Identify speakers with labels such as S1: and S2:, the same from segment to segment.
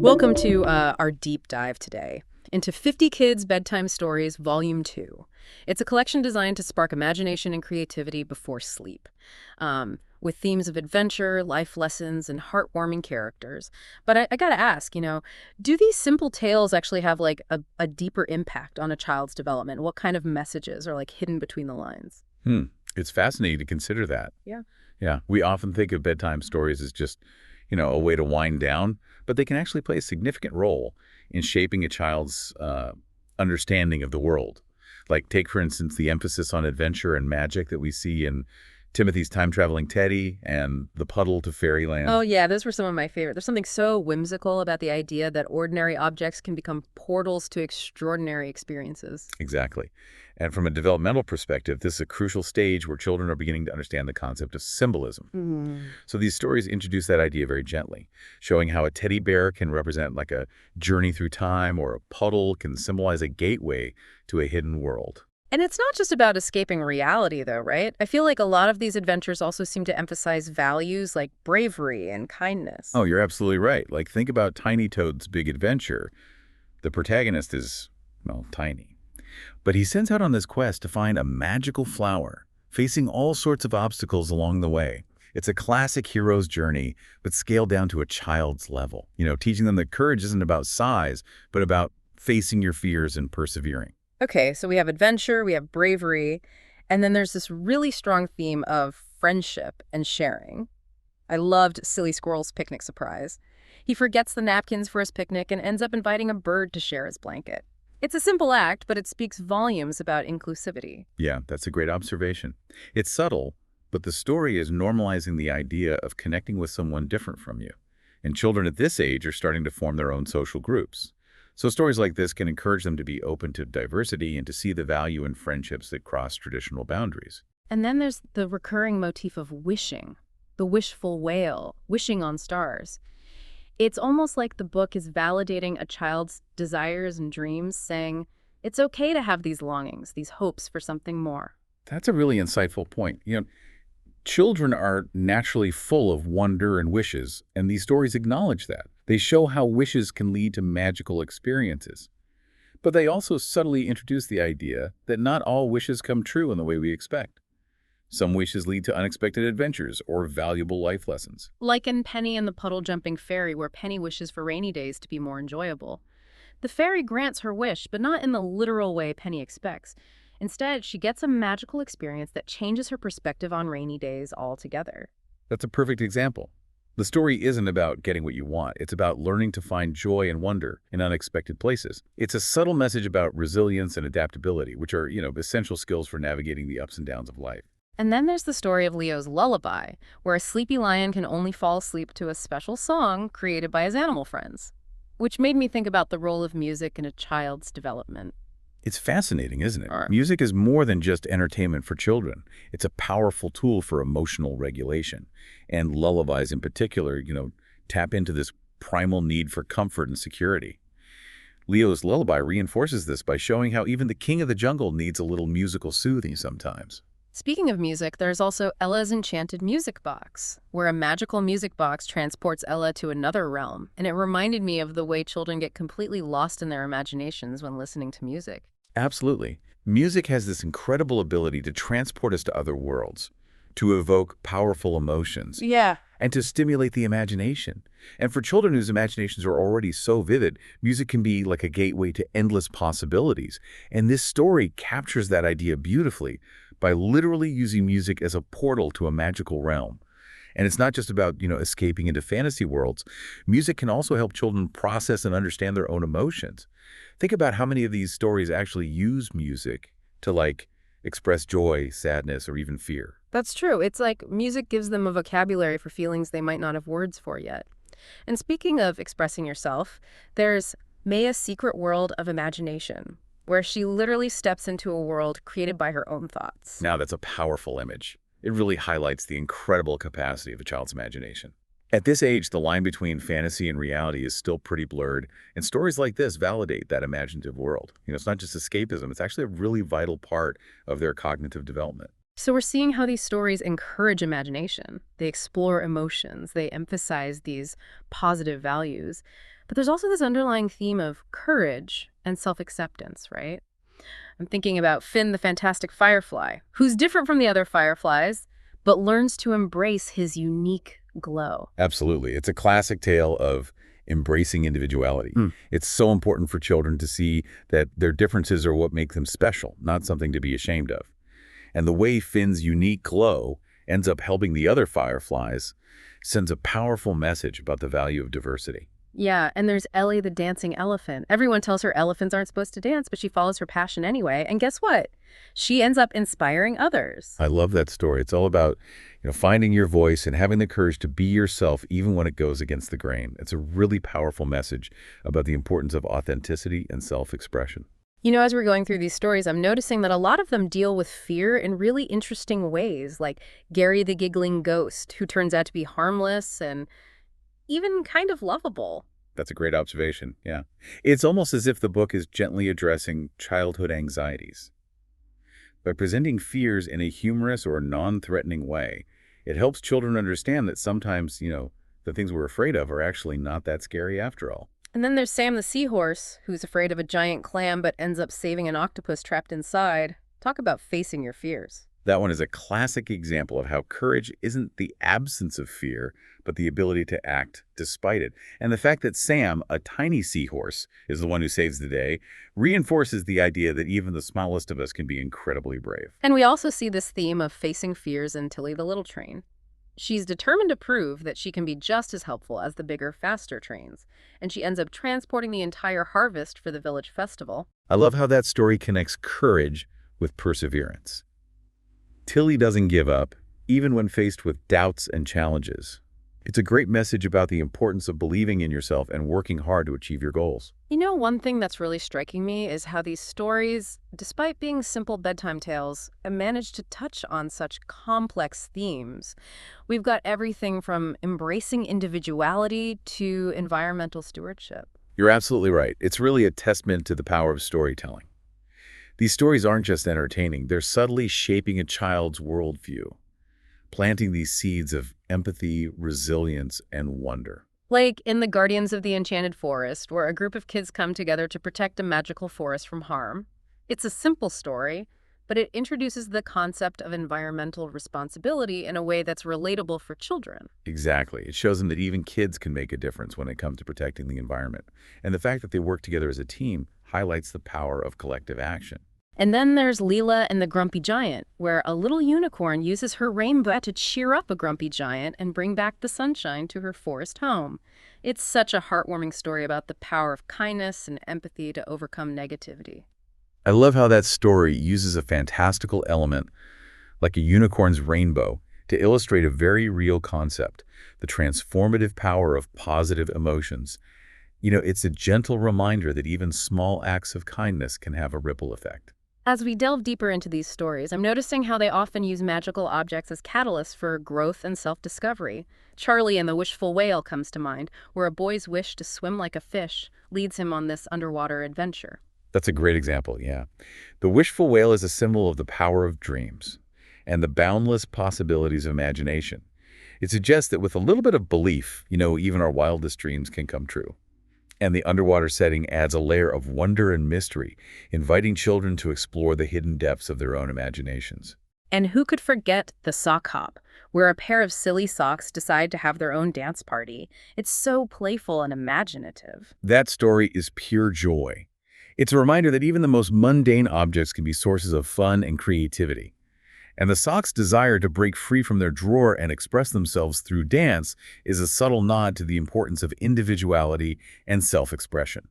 S1: Welcome to our deep dive today into 50 Kids Bedtime Stories, Volume 2. It's a collection designed to spark imagination and creativity before sleep, with themes of adventure, life lessons, and heartwarming characters. But I gotta ask, do these simple tales actually have like a deeper impact on a child's development? What kind of messages are like hidden between the lines?
S2: Hmm. It's fascinating to consider that.
S1: Yeah.
S2: Yeah, we often think of bedtime stories as just, a way to wind down, but they can actually play a significant role in shaping a child's understanding of the world. Like, take, for instance, the emphasis on adventure and magic that we see in Timothy's Time-Traveling Teddy and The Puddle to
S1: Oh,
S2: Fairyland.
S1: yeah, those were some of my favorite. There's something so whimsical about the idea that ordinary objects can become portals to extraordinary experiences.
S2: Exactly. And from a developmental perspective, this is a crucial stage where children are beginning to understand the concept of symbolism.
S1: Mm.
S2: So these stories introduce that idea very gently, showing how a teddy bear can represent like a journey through time, or a puddle can symbolize a gateway to a hidden world.
S1: And it's not just about escaping reality, though, right? I feel like a lot of these adventures also seem to emphasize values like bravery and kindness.
S2: Oh, you're absolutely right. Like, think about Tiny Toad's Big Adventure. The protagonist is, well, tiny. But he sets out on this quest to find a magical flower, facing all sorts of obstacles along the way. It's a classic hero's journey, but scaled down to a child's level. Teaching them that courage isn't about size, but about facing your fears and persevering.
S1: Okay, so we have adventure, we have bravery, and then there's this really strong theme of friendship and sharing. I loved Silly Squirrel's picnic surprise. He forgets the napkins for his picnic and ends up inviting a bird to share his blanket. It's a simple act, but it speaks volumes about inclusivity.
S2: Yeah, that's a great observation. It's subtle, but the story is normalizing the idea of connecting with someone different from you. And children at this age are starting to form their own social groups. So stories like this can encourage them to be open to diversity and to see the value in friendships that cross traditional boundaries.
S1: And then there's the recurring motif of wishing, the wishful whale, wishing on stars. It's almost like the book is validating a child's desires and dreams, saying, it's okay to have these longings, these hopes for something more.
S2: That's a really insightful point. Children are naturally full of wonder and wishes, and these stories acknowledge that. They show how wishes can lead to magical experiences. But they also subtly introduce the idea that not all wishes come true in the way we expect. Some wishes lead to unexpected adventures or valuable life lessons.
S1: Like in Penny and the Puddle Jumping Fairy, where Penny wishes for rainy days to be more enjoyable. The fairy grants her wish, but not in the literal way Penny expects. Instead, she gets a magical experience that changes her perspective on rainy days altogether.
S2: That's a perfect example. The story isn't about getting what you want. It's about learning to find joy and wonder in unexpected places. It's a subtle message about resilience and adaptability, which are, essential skills for navigating the ups and downs of life.
S1: And then there's the story of Leo's Lullaby, where a sleepy lion can only fall asleep to a special song created by his animal friends, which made me think about the role of music in a child's development.
S2: It's fascinating, isn't it?
S1: Or,
S2: Music is more than just entertainment for children. It's a powerful tool for emotional regulation. And lullabies in particular, tap into this primal need for comfort and security. Leo's Lullaby reinforces this by showing how even the king of the jungle needs a little musical soothing sometimes.
S1: Speaking of music, there's also Ella's Enchanted Music Box, where a magical music box transports Ella to another realm, and it reminded me of the way children get completely lost in their imaginations when listening to music.
S2: Absolutely. Music has this incredible ability to transport us to other worlds, to evoke powerful emotions,
S1: Yeah.
S2: and to stimulate the imagination. And for children whose imaginations are already so vivid, music can be like a gateway to endless possibilities. And this story captures that idea beautifully by literally using music as a portal to a magical realm. And it's not just about, escaping into fantasy worlds. Music can also help children process and understand their own emotions. Think about how many of these stories actually use music to, express joy, sadness, or even fear.
S1: That's true. It's like music gives them a vocabulary for feelings they might not have words for yet. And speaking of expressing yourself, there's Maya's Secret World of Imagination, where she literally steps into a world created by her own thoughts.
S2: Now, that's a powerful image. It really highlights the incredible capacity of a child's imagination. At this age, the line between fantasy and reality is still pretty blurred, and stories like this validate that imaginative world. It's not just escapism, it's actually a really vital part of their cognitive development.
S1: So we're seeing how these stories encourage imagination. They explore emotions. They emphasize these positive values. But there's also this underlying theme of courage and self-acceptance, right? I'm thinking about Finn the Fantastic Firefly, who's different from the other fireflies, but learns to embrace his unique glow.
S2: Absolutely. It's a classic tale of embracing individuality. It's so important for children to see that their differences are what make them special, not something to be ashamed of. And the way Finn's unique glow ends up helping the other fireflies sends a powerful message about the value of diversity.
S1: Yeah, and there's Ellie the dancing elephant. Everyone tells her elephants aren't supposed to dance, but she follows her passion anyway. And guess what? She ends up inspiring others.
S2: I love that story. It's all about, finding your voice and having the courage to be yourself even when it goes against the grain. It's a really powerful message about the importance of authenticity and self-expression.
S1: As we're going through these stories, I'm noticing that a lot of them deal with fear in really interesting ways, like Gary the giggling ghost, who turns out to be harmless and even kind of lovable.
S2: That's a great observation, yeah. It's almost as if the book is gently addressing childhood anxieties. By presenting fears in a humorous or non-threatening way, it helps children understand that sometimes, the things we're afraid of are actually not that scary after all.
S1: And then there's Sam the seahorse, who's afraid of a giant clam but ends up saving an octopus trapped inside. Talk about facing your fears.
S2: That one is a classic example of how courage isn't the absence of fear, but the ability to act despite it. And the fact that Sam, a tiny seahorse, is the one who saves the day, reinforces the idea that even the smallest of us can be incredibly brave.
S1: And we also see this theme of facing fears in Tilly the Little Train. She's determined to prove that she can be just as helpful as the bigger, faster trains, and she ends up transporting the entire harvest for the village festival.
S2: I love how that story connects courage with perseverance. Tilly doesn't give up, even when faced with doubts and challenges. It's a great message about the importance of believing in yourself and working hard to achieve your goals.
S1: One thing that's really striking me is how these stories, despite being simple bedtime tales, manage to touch on such complex themes. We've got everything from embracing individuality to environmental stewardship.
S2: You're absolutely right. It's really a testament to the power of storytelling. These stories aren't just entertaining, they're subtly shaping a child's worldview, planting these seeds of empathy, resilience, and wonder.
S1: Like in The Guardians of the Enchanted Forest, where a group of kids come together to protect a magical forest from harm. It's a simple story, but it introduces the concept of environmental responsibility in a way that's relatable for children.
S2: Exactly. It shows them that even kids can make a difference when it comes to protecting the environment. And the fact that they work together as a team highlights the power of collective action.
S1: And then there's Leela and the Grumpy Giant, where a little unicorn uses her rainbow to cheer up a grumpy giant and bring back the sunshine to her forest home. It's such a heartwarming story about the power of kindness and empathy to overcome negativity.
S2: I love how that story uses a fantastical element, like a unicorn's rainbow, to illustrate a very real concept, the transformative power of positive emotions. It's a gentle reminder that even small acts of kindness can have a ripple effect.
S1: As we delve deeper into these stories, I'm noticing how they often use magical objects as catalysts for growth and self-discovery. Charlie and the Wishful Whale comes to mind, where a boy's wish to swim like a fish leads him on this underwater adventure.
S2: That's a great example, yeah. The wishful whale is a symbol of the power of dreams and the boundless possibilities of imagination. It suggests that with a little bit of belief, even our wildest dreams can come true. And the underwater setting adds a layer of wonder and mystery, inviting children to explore the hidden depths of their own imaginations.
S1: And who could forget the sock hop, where a pair of silly socks decide to have their own dance party? It's so playful and imaginative.
S2: That story is pure joy. It's a reminder that even the most mundane objects can be sources of fun and creativity. And the socks' desire to break free from their drawer and express themselves through dance is a subtle nod to the importance of individuality and self-expression.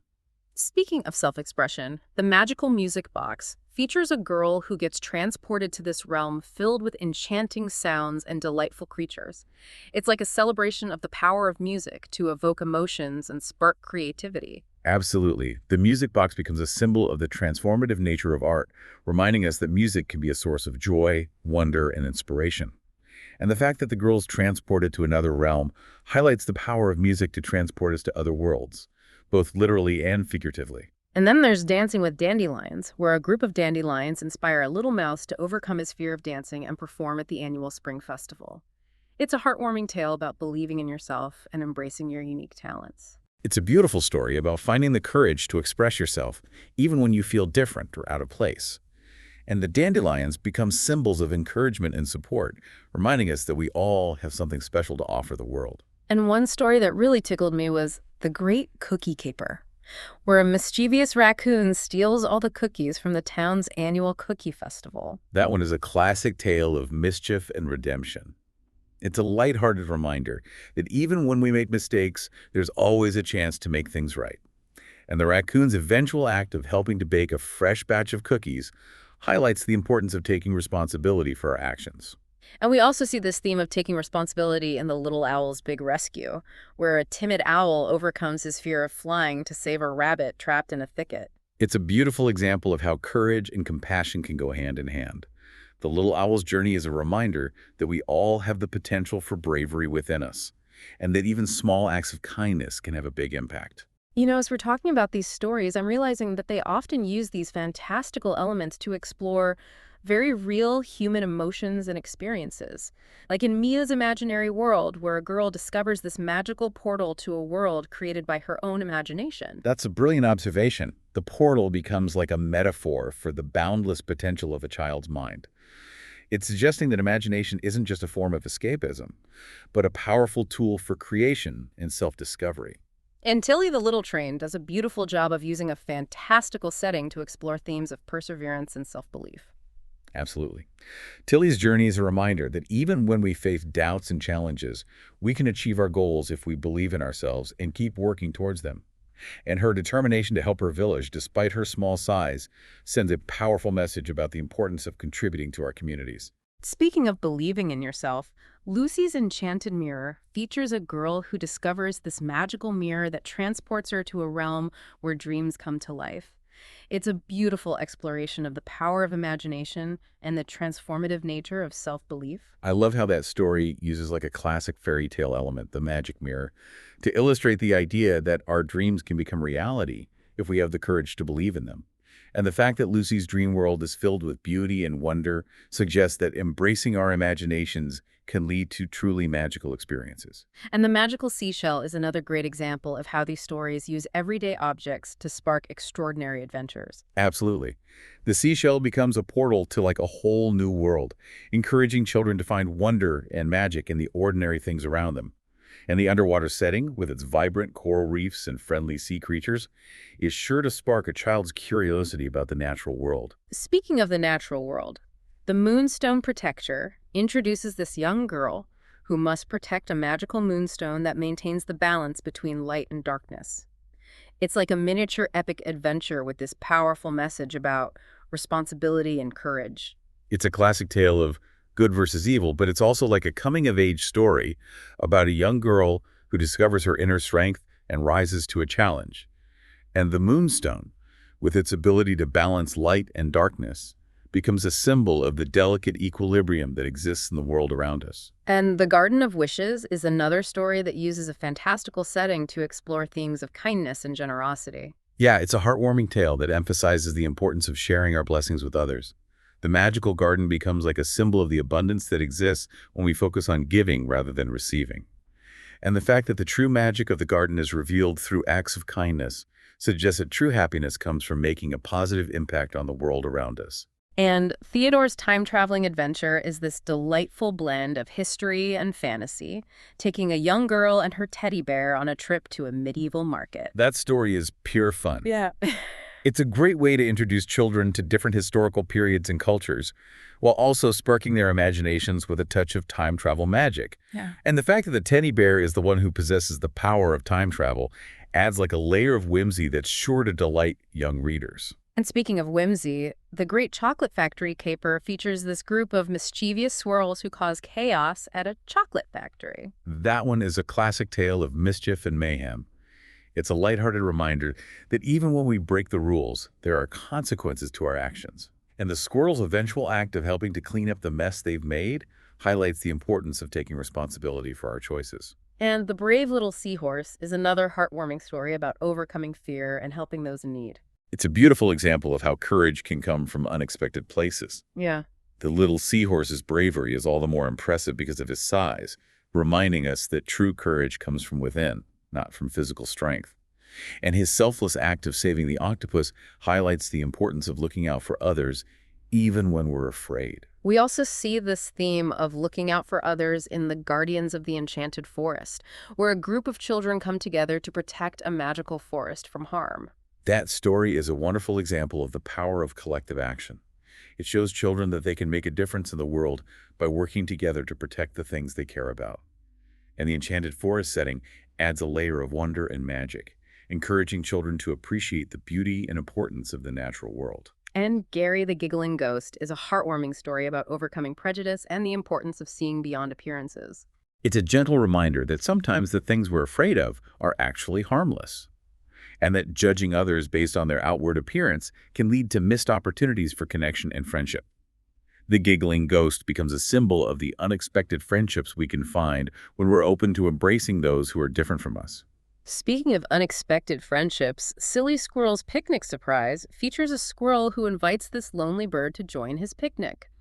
S1: Speaking of self-expression, the magical music box features a girl who gets transported to this realm filled with enchanting sounds and delightful creatures. It's like a celebration of the power of music to evoke emotions and spark creativity.
S2: Absolutely. The music box becomes a symbol of the transformative nature of art, reminding us that music can be a source of joy, wonder, and inspiration. And the fact that the girl's transported to another realm highlights the power of music to transport us to other worlds, both literally and figuratively.
S1: And then there's Dancing with Dandelions, where a group of dandelions inspire a little mouse to overcome his fear of dancing and perform at the annual spring festival. It's a heartwarming tale about believing in yourself and embracing your unique talents.
S2: It's a beautiful story about finding the courage to express yourself, even when you feel different or out of place. And the dandelions become symbols of encouragement and support, reminding us that we all have something special to offer the world.
S1: And one story that really tickled me was The Great Cookie Caper, where a mischievous raccoon steals all the cookies from the town's annual cookie festival.
S2: That one is a classic tale of mischief and redemption. It's a lighthearted reminder that even when we make mistakes, there's always a chance to make things right. And the raccoon's eventual act of helping to bake a fresh batch of cookies highlights the importance of taking responsibility for our actions.
S1: And we also see this theme of taking responsibility in The Little Owl's Big Rescue, where a timid owl overcomes his fear of flying to save a rabbit trapped in a thicket.
S2: It's a beautiful example of how courage and compassion can go hand in hand. The little owl's journey is a reminder that we all have the potential for bravery within us, and that even small acts of kindness can have a big impact.
S1: You know, as we're talking about these stories, I'm realizing that they often use these fantastical elements to explore very real human emotions and experiences. Like in Mia's imaginary world, where a girl discovers this magical portal to a world created by her own imagination.
S2: That's a brilliant observation. The portal becomes like a metaphor for the boundless potential of a child's mind. It's suggesting that imagination isn't just a form of escapism, but a powerful tool for creation and self-discovery.
S1: And Tilly the Little Train does a beautiful job of using a fantastical setting to explore themes of perseverance and self-belief.
S2: Absolutely. Tilly's journey is a reminder that even when we face doubts and challenges, we can achieve our goals if we believe in ourselves and keep working towards them. And her determination to help her village, despite her small size, sends a powerful message about the importance of contributing to our communities.
S1: Speaking of believing in yourself, Lucy's Enchanted Mirror features a girl who discovers this magical mirror that transports her to a realm where dreams come to life. It's a beautiful exploration of the power of imagination and the transformative nature of self-belief.
S2: I love how that story uses like a classic fairy tale element, the magic mirror, to illustrate the idea that our dreams can become reality if we have the courage to believe in them. And the fact that Lucy's dream world is filled with beauty and wonder suggests that embracing our imaginations can lead to truly magical experiences.
S1: And the magical seashell is another great example of how these stories use everyday objects to spark extraordinary adventures.
S2: Absolutely. The seashell becomes a portal to like a whole new world, encouraging children to find wonder and magic in the ordinary things around them. And the underwater setting, with its vibrant coral reefs and friendly sea creatures, is sure to spark a child's curiosity about the natural world.
S1: Speaking of the natural world, the Moonstone Protector introduces this young girl who must protect a magical moonstone that maintains the balance between light and darkness. It's like a miniature epic adventure with this powerful message about responsibility and courage.
S2: It's a classic tale of good versus evil, but it's also like a coming-of-age story about a young girl who discovers her inner strength and rises to a challenge. And the Moonstone, with its ability to balance light and darkness, becomes a symbol of the delicate equilibrium that exists in the world around us.
S1: And The Garden of Wishes is another story that uses a fantastical setting to explore themes of kindness and generosity.
S2: Yeah, it's a heartwarming tale that emphasizes the importance of sharing our blessings with others. The magical garden becomes like a symbol of the abundance that exists when we focus on giving rather than receiving. And the fact that the true magic of the garden is revealed through acts of kindness suggests that true happiness comes from making a positive impact on the world around us.
S1: And Theodore's time-traveling adventure is this delightful blend of history and fantasy, taking a young girl and her teddy bear on a trip to a medieval market.
S2: That story is pure fun.
S1: Yeah.
S2: It's a great way to introduce children to different historical periods and cultures, while also sparking their imaginations with a touch of time travel magic.
S1: Yeah.
S2: And the fact that the teddy bear is the one who possesses the power of time travel adds like a layer of whimsy that's sure to delight young readers.
S1: And speaking of whimsy, The Great Chocolate Factory caper features this group of mischievous swirls who cause chaos at a chocolate factory.
S2: That one is a classic tale of mischief and mayhem. It's a lighthearted reminder that even when we break the rules, there are consequences to our actions. And the squirrels' eventual act of helping to clean up the mess they've made highlights the importance of taking responsibility for our choices.
S1: And The Brave Little Seahorse is another heartwarming story about overcoming fear and helping those in need.
S2: It's a beautiful example of how courage can come from unexpected places.
S1: Yeah.
S2: The little seahorse's bravery is all the more impressive because of his size, reminding us that true courage comes from within, not from physical strength. And his selfless act of saving the octopus highlights the importance of looking out for others, even when we're afraid.
S1: We also see this theme of looking out for others in the Guardians of the Enchanted Forest, where a group of children come together to protect a magical forest from harm.
S2: That story is a wonderful example of the power of collective action. It shows children that they can make a difference in the world by working together to protect the things they care about. And the Enchanted Forest setting adds a layer of wonder and magic, encouraging children to appreciate the beauty and importance of the natural world.
S1: And Gary the Giggling Ghost is a heartwarming story about overcoming prejudice and the importance of seeing beyond appearances.
S2: It's a gentle reminder that sometimes the things we're afraid of are actually harmless, and that judging others based on their outward appearance can lead to missed opportunities for connection and friendship. The giggling ghost becomes a symbol of the unexpected friendships we can find when we're open to embracing those who are different from us.
S1: Speaking of unexpected friendships, Silly Squirrel's Picnic Surprise features a squirrel who invites this lonely bird to join his picnic.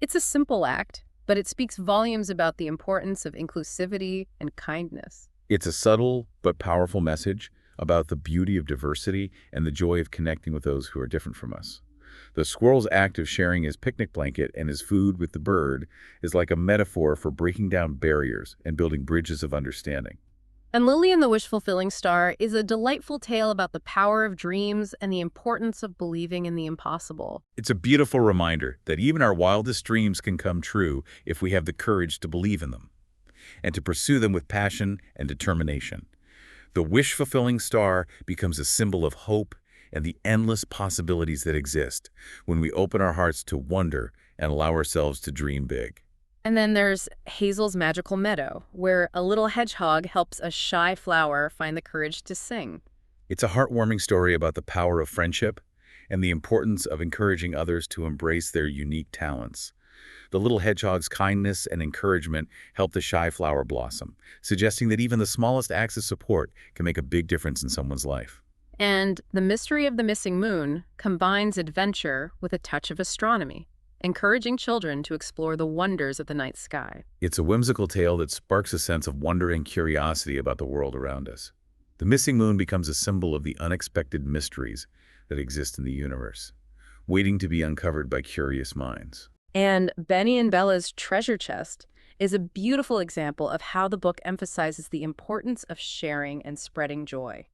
S1: It's a simple act, but it speaks volumes about the importance of inclusivity and kindness.
S2: It's a subtle but powerful message about the beauty of diversity and the joy of connecting with those who are different from us. The squirrel's act of sharing his picnic blanket and his food with the bird is like a metaphor for breaking down barriers and building bridges of understanding.
S1: And Lily and the Wish-Fulfilling Star is a delightful tale about the power of dreams and the importance of believing in the impossible.
S2: It's a beautiful reminder that even our wildest dreams can come true if we have the courage to believe in them and to pursue them with passion and determination. The wish-fulfilling star becomes a symbol of hope and the endless possibilities that exist when we open our hearts to wonder and allow ourselves to dream big.
S1: And then there's Hazel's Magical Meadow, where a little hedgehog helps a shy flower find the courage to sing.
S2: It's a heartwarming story about the power of friendship and the importance of encouraging others to embrace their unique talents. The little hedgehog's kindness and encouragement help the shy flower blossom, suggesting that even the smallest acts of support can make a big difference in someone's life.
S1: And The Mystery of the Missing Moon combines adventure with a touch of astronomy, encouraging children to explore the wonders of the night sky.
S2: It's a whimsical tale that sparks a sense of wonder and curiosity about the world around us. The missing moon becomes a symbol of the unexpected mysteries that exist in the universe, waiting to be uncovered by curious minds.
S1: And Benny and Bella's Treasure Chest is a beautiful example of how the book emphasizes the importance of sharing and spreading joy.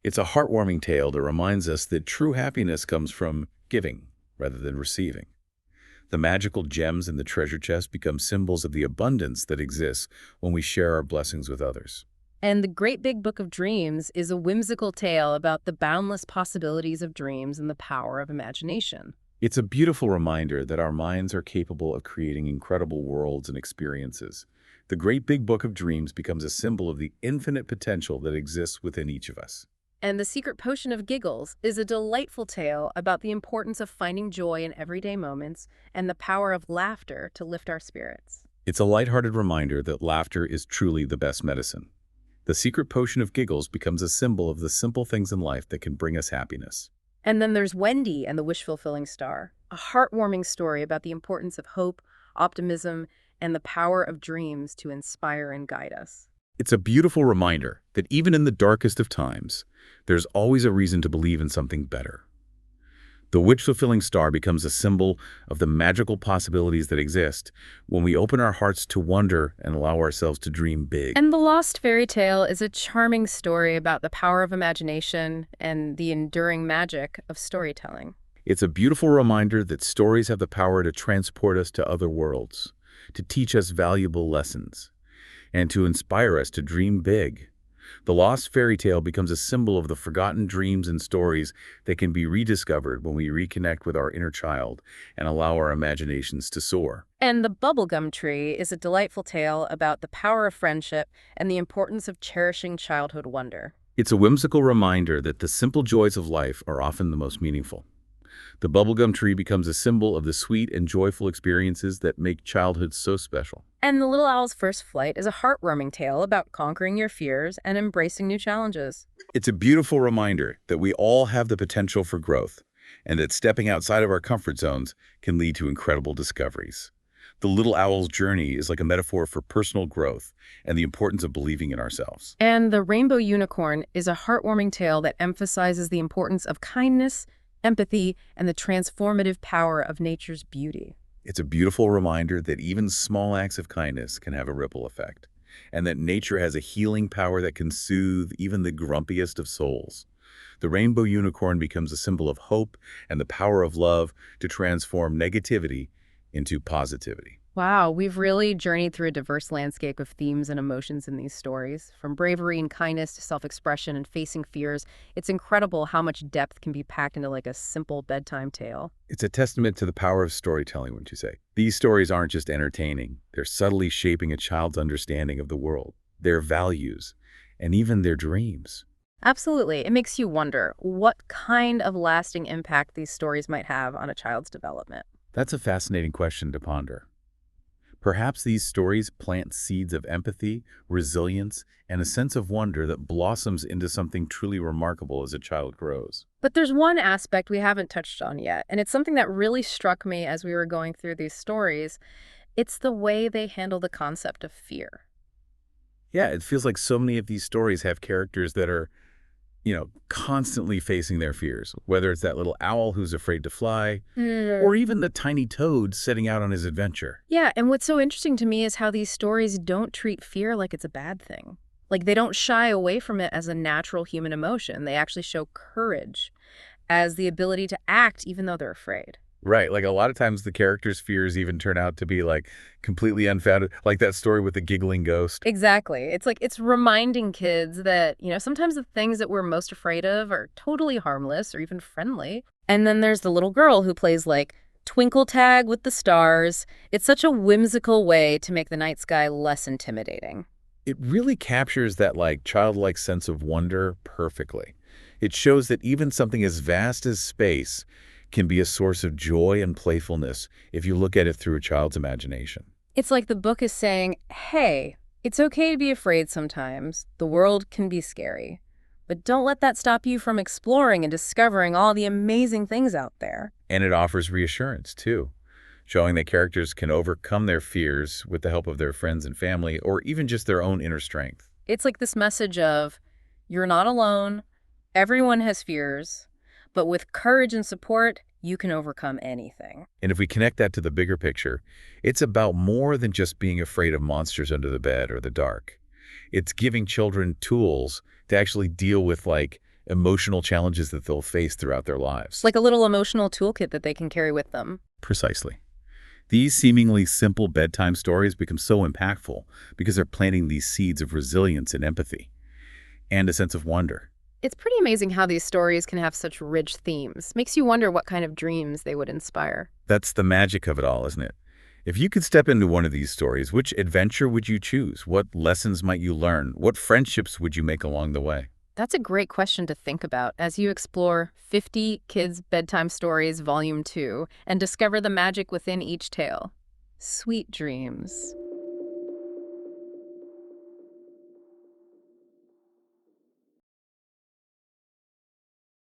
S2: It's a heartwarming tale that reminds us that true happiness comes from giving rather than receiving. The magical gems in the treasure chest become symbols of the abundance that exists when we share our blessings with others.
S1: And The Great Big Book of Dreams is a whimsical tale about the boundless possibilities of dreams and the power of imagination.
S2: It's a beautiful reminder that our minds are capable of creating incredible worlds and experiences. The Great Big Book of Dreams becomes a symbol of the infinite potential that exists within each of us.
S1: And The Secret Potion of Giggles is a delightful tale about the importance of finding joy in everyday moments and the power of laughter to lift our spirits.
S2: It's a lighthearted reminder that laughter is truly the best medicine. The Secret Potion of Giggles becomes a symbol of the simple things in life that can bring us happiness.
S1: And then there's Wendy and the Wish-Fulfilling Star, a heartwarming story about the importance of hope, optimism, and the power of dreams to inspire and guide us.
S2: It's a beautiful reminder that even in the darkest of times, there's always a reason to believe in something better. The wish-fulfilling star becomes a symbol of the magical possibilities that exist when we open our hearts to wonder and allow ourselves to dream big.
S1: And The Lost Fairy Tale is a charming story about the power of imagination and the enduring magic of storytelling.
S2: It's a beautiful reminder that stories have the power to transport us to other worlds, to teach us valuable lessons, and to inspire us to dream big. The Lost Fairy Tale becomes a symbol of the forgotten dreams and stories that can be rediscovered when we reconnect with our inner child and allow our imaginations to soar.
S1: And The Bubblegum Tree is a delightful tale about the power of friendship and the importance of cherishing childhood wonder.
S2: It's a whimsical reminder that the simple joys of life are often the most meaningful. The bubblegum tree becomes a symbol of the sweet and joyful experiences that make childhood so special.
S1: And The Little Owl's First Flight is a heartwarming tale about conquering your fears and embracing new challenges.
S2: It's a beautiful reminder that we all have the potential for growth, and that stepping outside of our comfort zones can lead to incredible discoveries. The little owl's journey is like a metaphor for personal growth and the importance of believing in ourselves.
S1: And The Rainbow Unicorn is a heartwarming tale that emphasizes the importance of kindness, empathy, and the transformative power of nature's beauty.
S2: It's a beautiful reminder that even small acts of kindness can have a ripple effect, and that nature has a healing power that can soothe even the grumpiest of souls. The rainbow unicorn becomes a symbol of hope and the power of love to transform negativity into positivity.
S1: Wow, we've really journeyed through a diverse landscape of themes and emotions in these stories. From bravery and kindness to self-expression and facing fears, it's incredible how much depth can be packed into like a simple bedtime tale.
S2: It's a testament to the power of storytelling, wouldn't you say? These stories aren't just entertaining. They're subtly shaping a child's understanding of the world, their values, and even their dreams.
S1: Absolutely. It makes you wonder what kind of lasting impact these stories might have on a child's development.
S2: That's a fascinating question to ponder. Perhaps these stories plant seeds of empathy, resilience, and a sense of wonder that blossoms into something truly remarkable as a child grows.
S1: But there's one aspect we haven't touched on yet, and it's something that really struck me as we were going through these stories. It's the way they handle the concept of fear.
S2: Yeah, it feels like so many of these stories have characters that are, constantly facing their fears, whether it's that little owl who's afraid to fly, or even the tiny toad setting out on his adventure.
S1: Yeah, and what's so interesting to me is how these stories don't treat fear like it's a bad thing. Like, they don't shy away from it as a natural human emotion. They actually show courage as the ability to act even though they're afraid.
S2: Right, like a lot of times the characters' fears even turn out to be like completely unfounded, like that story with the giggling ghost.
S1: Exactly. It's like it's reminding kids that, sometimes the things that we're most afraid of are totally harmless or even friendly. And then there's the little girl who plays like twinkle tag with the stars. It's such a whimsical way to make the night sky less intimidating.
S2: It really captures that like childlike sense of wonder perfectly. It shows that even something as vast as space can be a source of joy and playfulness if you look at it through a child's imagination.
S1: It's like the book is saying, hey, it's okay to be afraid sometimes. The world can be scary. But don't let that stop you from exploring and discovering all the amazing things out there.
S2: And it offers reassurance, too, showing that characters can overcome their fears with the help of their friends and family, or even just their own inner strength.
S1: It's like this message of, you're not alone, everyone has fears, but with courage and support, you can overcome anything.
S2: And if we connect that to the bigger picture, it's about more than just being afraid of monsters under the bed or the dark. It's giving children tools to actually deal with like emotional challenges that they'll face throughout their lives.
S1: Like a little emotional toolkit that they can carry with them.
S2: Precisely. These seemingly simple bedtime stories become so impactful because they're planting these seeds of resilience and empathy and a sense of wonder.
S1: It's pretty amazing how these stories can have such rich themes. Makes you wonder what kind of dreams they would inspire.
S2: That's the magic of it all, isn't it? If you could step into one of these stories, which adventure would you choose? What lessons might you learn? What friendships would you make along the way?
S1: That's a great question to think about as you explore 50 Kids Bedtime Stories Volume 2 and discover the magic within each tale. Sweet dreams.